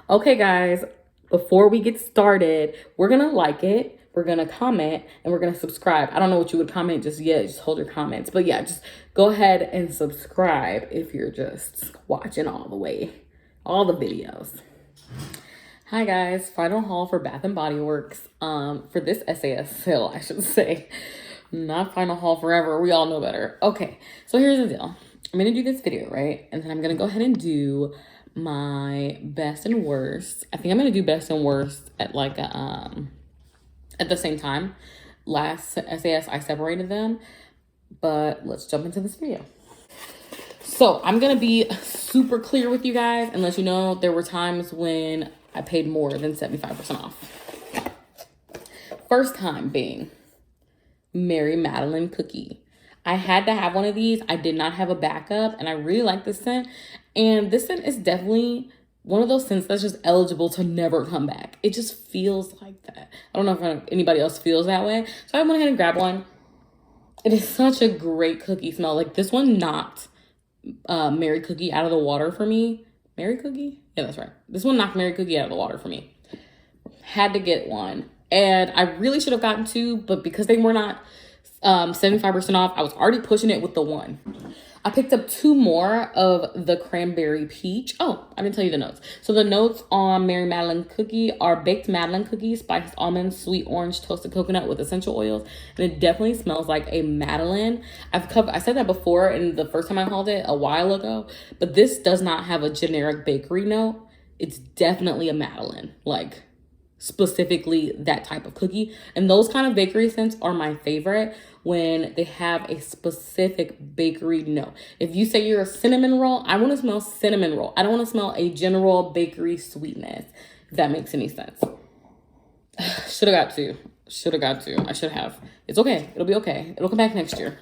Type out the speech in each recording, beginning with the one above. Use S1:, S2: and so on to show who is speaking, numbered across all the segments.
S1: Okay, guys, before we get started, we're gonna like it, we're gonna comment, and we're gonna subscribe. I don't know what you would comment just yet, just hold your comments. But yeah, just go ahead and subscribe if you're just watching all the way, all the videos. Hi guys, final haul for Bath and Body Works. For this SAS sale, I should say. Not final haul forever, we all know better. Okay, so here's the deal. I'm gonna do this video, right? And then I'm gonna go ahead and do my best and worst. I think I'm gonna do best and worst at like a, at the same time. Last SAS, I separated them, but let's jump into this video. So I'm gonna be super clear with you guys and let you know there were times when I paid more than 75% off. First time being Mary Madeline cookie. I had to have one of these. I did not have a backup, and I really like this scent. And this scent is definitely one of those scents that's just eligible to never come back. It just feels like that. I don't know if anybody else feels that way. So I went ahead and grabbed one. It is such a great cookie smell. Like this one knocked Mary Cookie out of the water for me. Mary Cookie? Yeah, that's right. This one knocked Mary Cookie out of the water for me. Had to get one. And I really should have gotten two, but because they were not 75% off, I was already pushing it with the one. I picked up two more of the cranberry peach. Oh, I didn't tell you the notes. So the notes on Mary Madeline cookie are baked Madeline cookies, spiced almonds, sweet orange, toasted coconut with essential oils. And it definitely smells like a Madeline. I said that before in the first time I hauled it a while ago, but this does not have a generic bakery note. It's definitely a Madeline, like specifically that type of cookie. And those kind of bakery scents are my favorite when they have a specific bakery note. If you say you're a cinnamon roll, I want to smell cinnamon roll. I don't want to smell a general bakery sweetness, if that makes any sense. Should have got two. I should have. It's okay. It'll be okay. It'll come back next year.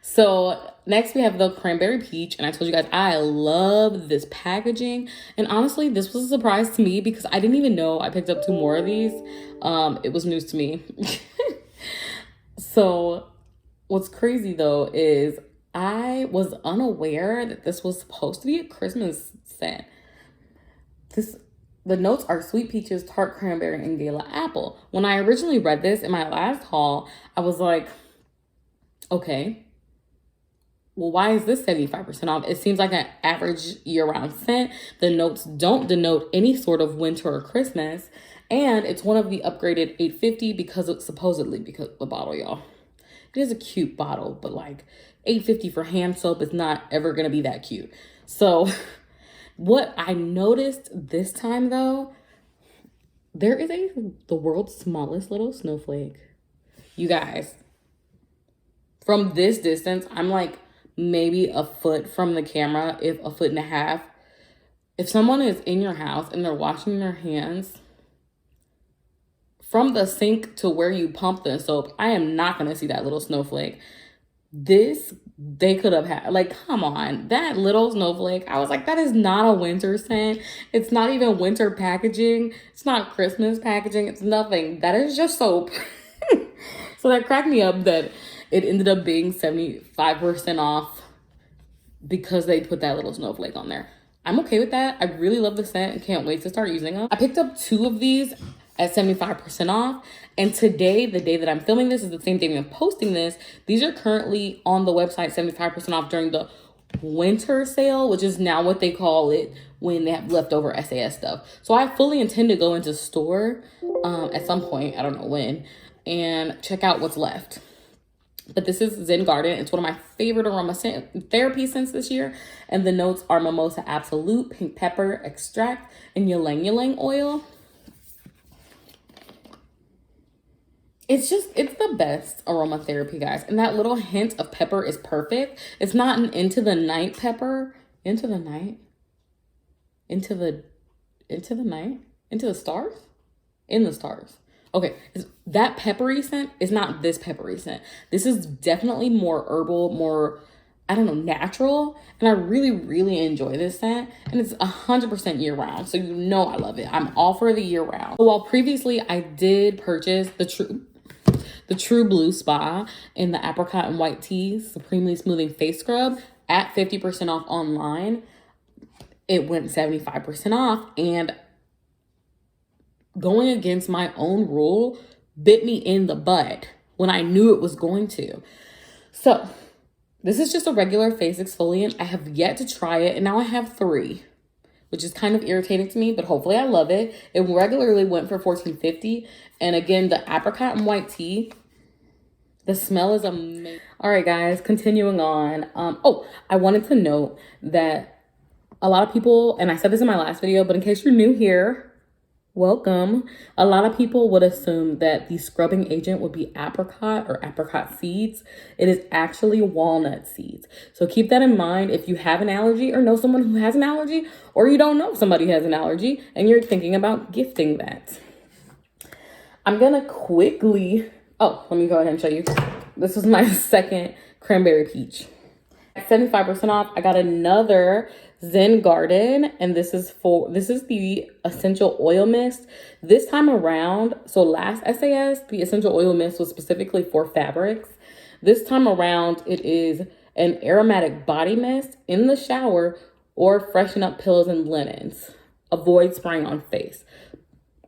S1: So next we have the cranberry peach, and I told you guys I love this packaging. And honestly, this was a surprise to me because I didn't even know I picked up two more of these. It was news to me. So what's crazy though is I was unaware that this was supposed to be a Christmas scent. The notes are sweet peaches, tart cranberry, and gala apple. When I originally read this in my last haul, I was like, okay, well, why is this 75% off? It seems like an average year-round scent. The notes don't denote any sort of winter or Christmas. And it's one of the upgraded 850 because it's supposedly because the bottle, y'all. It is a cute bottle, but like 850 for hand soap is not ever going to be that cute. So what I noticed this time though, there is the world's smallest little snowflake. You guys, from this distance, I'm like maybe a foot from the camera, if a foot and a half. If someone is in your house and they're washing their hands, from the sink to where you pump the soap, I am not going to see that little snowflake. This, they could have had, like, come on, that little snowflake. I was like, that is not a winter scent. It's not even winter packaging. It's not Christmas packaging. It's nothing. That is just soap. So that cracked me up that it ended up being 75% off because they put that little snowflake on there. I'm okay with that. I really love the scent and can't wait to start using them. I picked up two of these at 75% off. And today, the day that I'm filming this, is the same day I'm posting this. These are currently on the website 75% off during the winter sale, which is now what they call it when they have leftover SAS stuff. So I fully intend to go into store at some point, I don't know when, and check out what's left. But this is Zen Garden. It's one of my favorite aromatherapy scents this year. And the notes are Mimosa Absolute, Pink Pepper Extract, and Ylang Ylang Oil. It's the best aromatherapy, guys. And that little hint of pepper is perfect. It's not an into the night pepper. Into the night? Into the night? Into the stars? In the stars. Okay, that peppery scent is not this peppery scent. This is definitely more herbal, more, I don't know, natural. And I really, really enjoy this scent. And it's 100% year round. So you know I love it. I'm all for the year round. So while previously I did purchase the True Blue Spa in the apricot and white tea supremely smoothing face scrub at 50% off online. it went 75% off, and going against my own rule bit me in the butt when I knew it was going to. So this is just a regular face exfoliant. I have yet to try it, and now I have 3, which is kind of irritating to me, but hopefully I love it. It regularly went for $14.50. And again, the apricot and white tea, the smell is amazing. All right, guys, continuing on. I wanted to note that a lot of people, and I said this in my last video, but in case you're new here, welcome. A lot of people would assume that the scrubbing agent would be apricot or apricot seeds. It is actually walnut seeds. So keep that in mind if you have an allergy or know someone who has an allergy, or you don't know if somebody has an allergy and you're thinking about gifting that. I'm gonna quickly, let me go ahead and show you. This was my second cranberry peach. At 75% off, I got another Zen Garden, and this is the essential oil mist. This time around, so last SAS, the essential oil mist was specifically for fabrics. This time around, it is an aromatic body mist in the shower or freshen up pillows and linens. Avoid spraying on face.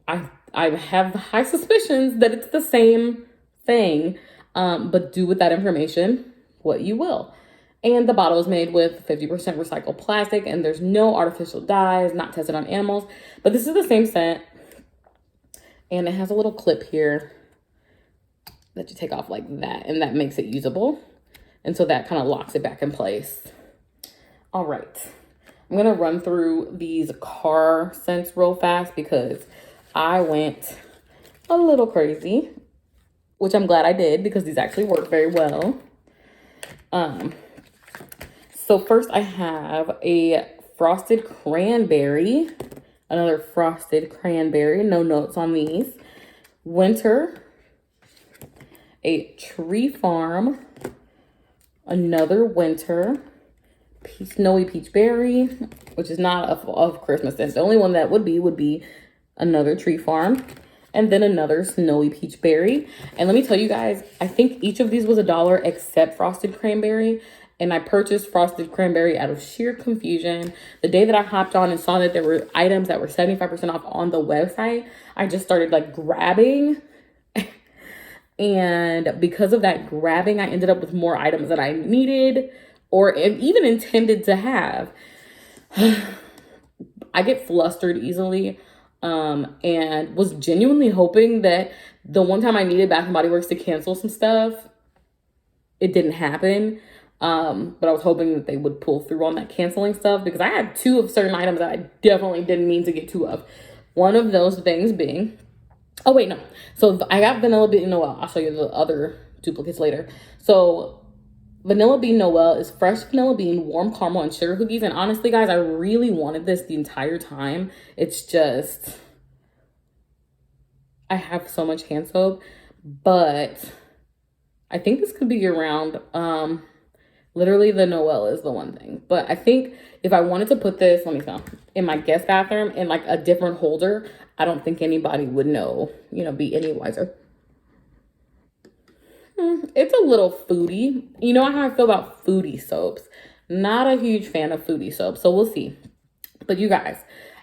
S1: I have high suspicions that it's the same thing, but do with that information what you will. And the bottle is made with 50% recycled plastic, and there's no artificial dyes, not tested on animals. But this is the same scent, and it has a little clip here that you take off like that, and that makes it usable. And so that kind of locks it back in place. All right. I'm going to run through these car scents real fast because I went a little crazy, which I'm glad I did because these actually work very well. So first I have a frosted cranberry, another frosted cranberry, no notes on these. Winter, a Tree Farm, another winter, snowy peach berry, which is not of Christmas scent. The only one that would be another Tree Farm, and then another snowy peach berry. And let me tell you guys, I think each of these was $1 except frosted cranberry. And I purchased frosted cranberry out of sheer confusion. The day that I hopped on and saw that there were items that were 75% off on the website, I just started like grabbing. And because of that grabbing, I ended up with more items that I needed or even intended to have. I get flustered easily, and was genuinely hoping that the one time I needed Bath & Body Works to cancel some stuff, it didn't happen. But I was hoping that they would pull through on that canceling stuff because I had 2 of certain items that I definitely didn't mean to get 2 of. One of those things being, so I got Vanilla Bean Noel. I'll show you the other duplicates later. So Vanilla Bean Noel is fresh vanilla bean, warm caramel, and sugar cookies. And honestly, guys, I really wanted this the entire time. It's just, I have so much hand soap, but I think this could be year-round. Literally, the Noel is the one thing. But I think if I wanted to put this, let me know, in my guest bathroom in like a different holder, I don't think anybody would know, be any wiser. It's a little foodie. You know how I feel about foodie soaps. Not a huge fan of foodie soaps, so we'll see. But you guys,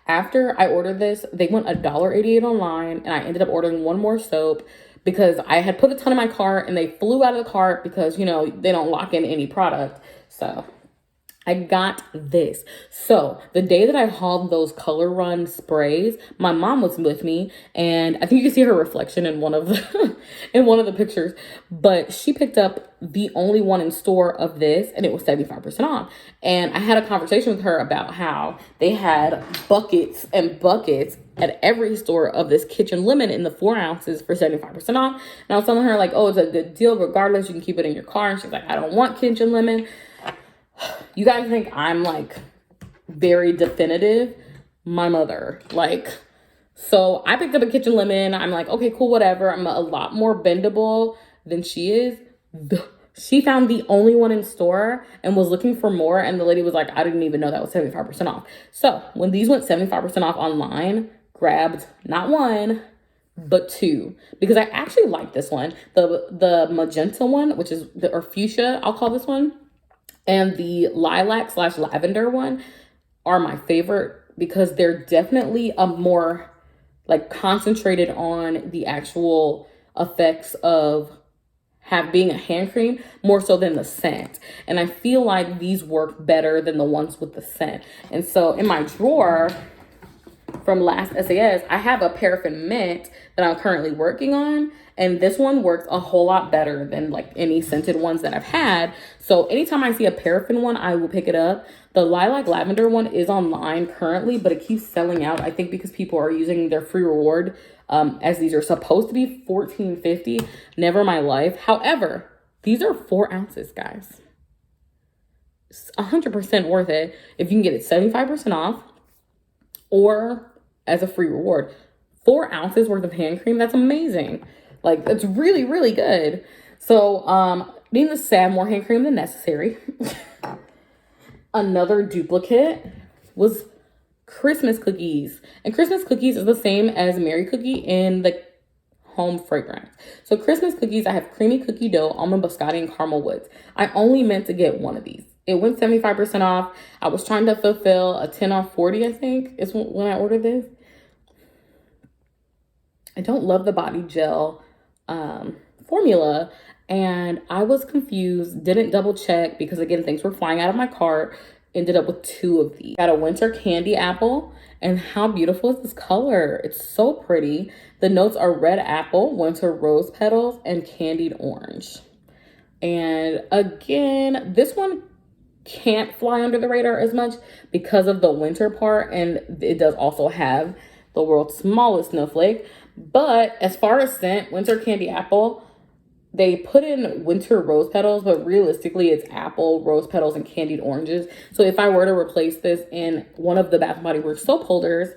S1: after I ordered this, they went $1.88 online, and I ended up ordering one more soap because I had put a ton in my cart and they flew out of the cart because, they don't lock in any product. So I got this. So the day that I hauled those Color Run sprays, my mom was with me, and I think you can see her reflection in one of the pictures, but she picked up the only one in store of this, and it was 75% off. And I had a conversation with her about how they had buckets and buckets at every store of this kitchen lemon in the 4 ounces for 75% off. And I was telling her like, oh, it's a good deal regardless. You can keep it in your car. And she's like, I don't want kitchen lemon. You guys think I'm like very definitive? My mother, so I picked up a kitchen lemon. I'm like, okay, cool, whatever. I'm a lot more bendable than she is. She found the only one in store and was looking for more. And the lady was like, I didn't even know that was 75% off. So when these went 75% off online, grabbed not 1, but 2, because I actually like this one. The magenta one, which is or fuchsia, I'll call this one. And the lilac/lavender one, are my favorite because they're definitely a more like concentrated on the actual effects of being a hand cream more so than the scent. And I feel like these work better than the ones with the scent. And so in my drawer from last SAS, I have a paraffin mint that I'm currently working on. And this one works a whole lot better than like any scented ones that I've had. So anytime I see a paraffin one, I will pick it up. The lilac lavender one is online currently, but it keeps selling out. I think because people are using their free reward, as these are supposed to be $14.50. Never in my life. However, these are 4 ounces, guys. It's 100% worth it if you can get it 75% off or as a free reward. 4 ounces worth of hand cream. That's amazing. Like, that's really, really good. So, needless to say, I have more hand cream than necessary. Another duplicate was Christmas cookies. And Christmas cookies is the same as Merry Cookie in the home fragrance. So Christmas cookies, I have creamy cookie dough, almond biscotti, and caramel woods. I only meant to get one of these. It went 75% off. I was trying to fulfill a 10 off 40, I think, is when I ordered this. I don't love the body gel formula, and I was confused, didn't double check because, again, things were flying out of my cart. Ended up with 2 of these. Got a winter candy apple, and how beautiful is this color? It's so pretty. The notes are red apple, winter rose petals, and candied orange. And again, this one can't fly under the radar as much because of the winter part, and it does also have the world's smallest snowflake. But as far as scent, winter candy apple, they put in winter rose petals, but realistically it's apple, rose petals, and candied oranges. So if I were to replace this in one of the Bath & Body Works soap holders,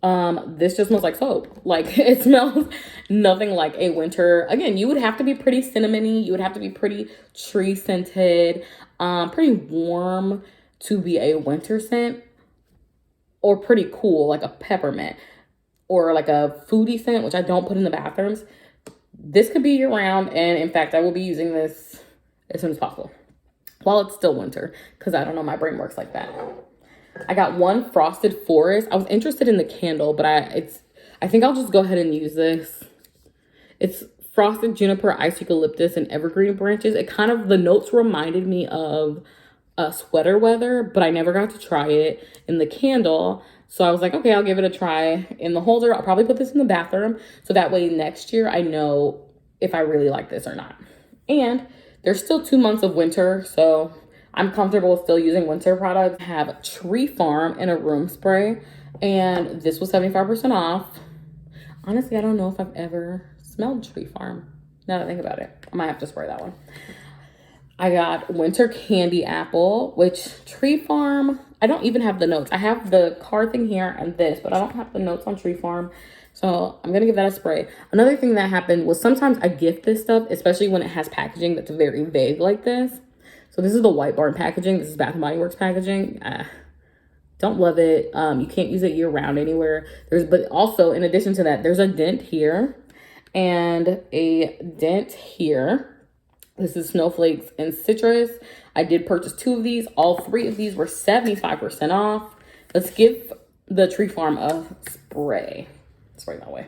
S1: this just smells like soap. Like, it smells nothing like a winter. Again, you would have to be pretty cinnamony. You would have to be pretty tree scented, pretty warm to be a winter scent, or pretty cool, like a peppermint, or like a foodie scent, which I don't put in the bathrooms. This could be year round, and in fact, I will be using this as soon as possible while it's still winter, because I don't know, my brain works like that. I got one Frosted Forest. I was interested in the candle, but I think I'll just go ahead and use this. It's frosted juniper, ice eucalyptus, and evergreen branches. It kind of, the notes reminded me of sweater weather, but I never got to try it in the candle. So I was like, okay, I'll give it a try in the holder. I'll probably put this in the bathroom, so that way next year I know if I really like this or not. And there's still 2 months of winter, so I'm comfortable still using winter products. I have Tree Farm in a room spray, and this was 75% off. Honestly, I don't know if I've ever smelled Tree Farm. Now that I think about it, I might have to spray that one. I got winter candy apple, which Tree Farm, I don't even have the notes. I have the card thing here and this, but I don't have the notes on Tree Farm. So I'm going to give that a spray. Another thing that happened was sometimes I gift this stuff, especially when it has packaging that's very vague like this. So this is the White Barn packaging. This is Bath & Body Works packaging. Don't love it. You can't use it year round anywhere. But also, in addition to that, there's a dent here and a dent here. This is Snowflakes and Citrus. I did purchase 2 of these. All 3 of these were 75% off. Let's give the Tree Farm a spray. Spray that way.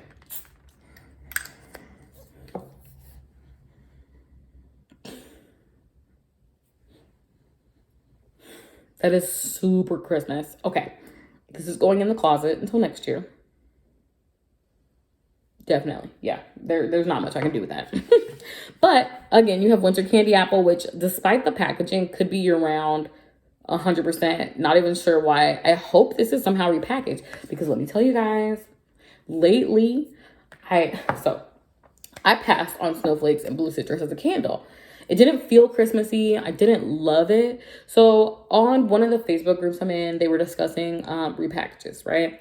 S1: That is super Christmas. Okay, this is going in the closet until next year. Definitely, yeah. There's not much I can do with that. But again, you have winter candy apple, which despite the packaging could be year round, 100%. Not even sure why. I hope this is somehow repackaged, because let me tell you guys, lately, I passed on Snowflakes and Blue Citrus as a candle. It didn't feel Christmassy. I didn't love it. So on one of the Facebook groups I'm in, they were discussing repackages, right?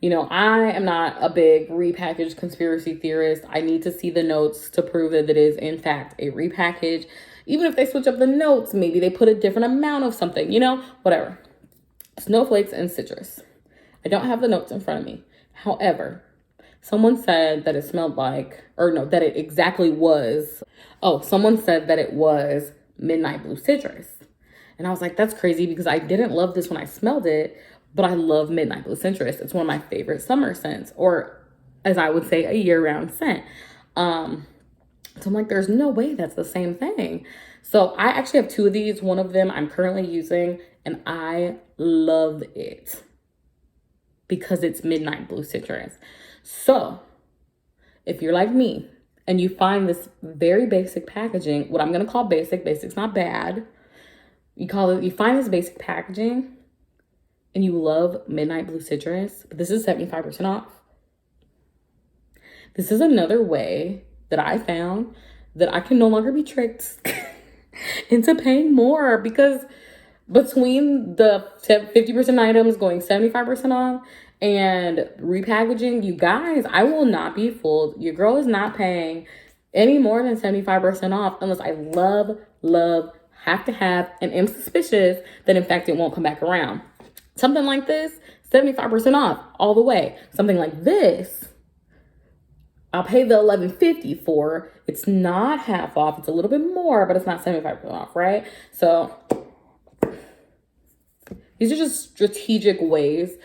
S1: You know, I am not a big repackaged conspiracy theorist. I need to see the notes to prove that it is, in fact, a repackage. Even if they switch up the notes, maybe they put a different amount of something, you know, whatever. Snowflakes and Citrus. I don't have the notes in front of me. However, someone said that it smelled like, or no, that it exactly was. Oh, someone said that it was Midnight Blue Citrus. And I was like, that's crazy because I didn't love this when I smelled it, but I love Midnight Blue Citrus. It's one of my favorite summer scents, or as I would say, a year-round scent. So I'm like, there's no way that's the same thing. So I actually have two of these. One of them I'm currently using, and I love it because it's Midnight Blue Citrus. So if you're like me and you find this very basic packaging, what I'm going to call basic, basic's not bad. You find this basic packaging and you love Midnight Blue Citrus, but this is 75% off. This is another way that I found that I can no longer be tricked into paying more, because between the 50% items going 75% off and repackaging, you guys, I will not be fooled. Your girl is not paying any more than 75% off unless I love, have to have, and am suspicious that in fact it won't come back around. Something like this, 75% off all the way. Something like this, I'll pay the $11.50 for. It's not half off. It's a little bit more, but it's not 75% off, right? So these are just strategic ways.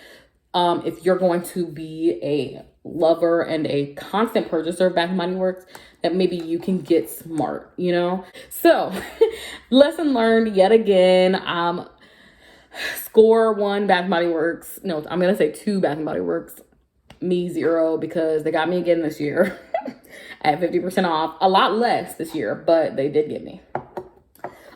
S1: If you're going to be a lover and a constant purchaser of Bath & Body Works, that maybe you can get smart, you know? So lesson learned yet again. Score 1 Bath & Body Works. No, I'm going to say 2 Bath & Body Works. Me 0, because they got me again this year at 50% off. A lot less this year, but they did get me.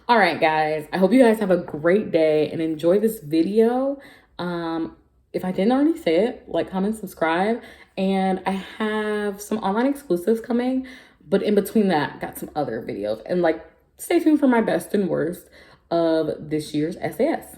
S1: All right, guys. I hope you guys have a great day and enjoy this video. If I didn't already say it, like, comment, subscribe. And I have some online exclusives coming, but in between that, got some other videos. And like, stay tuned for my best and worst of this year's SAS.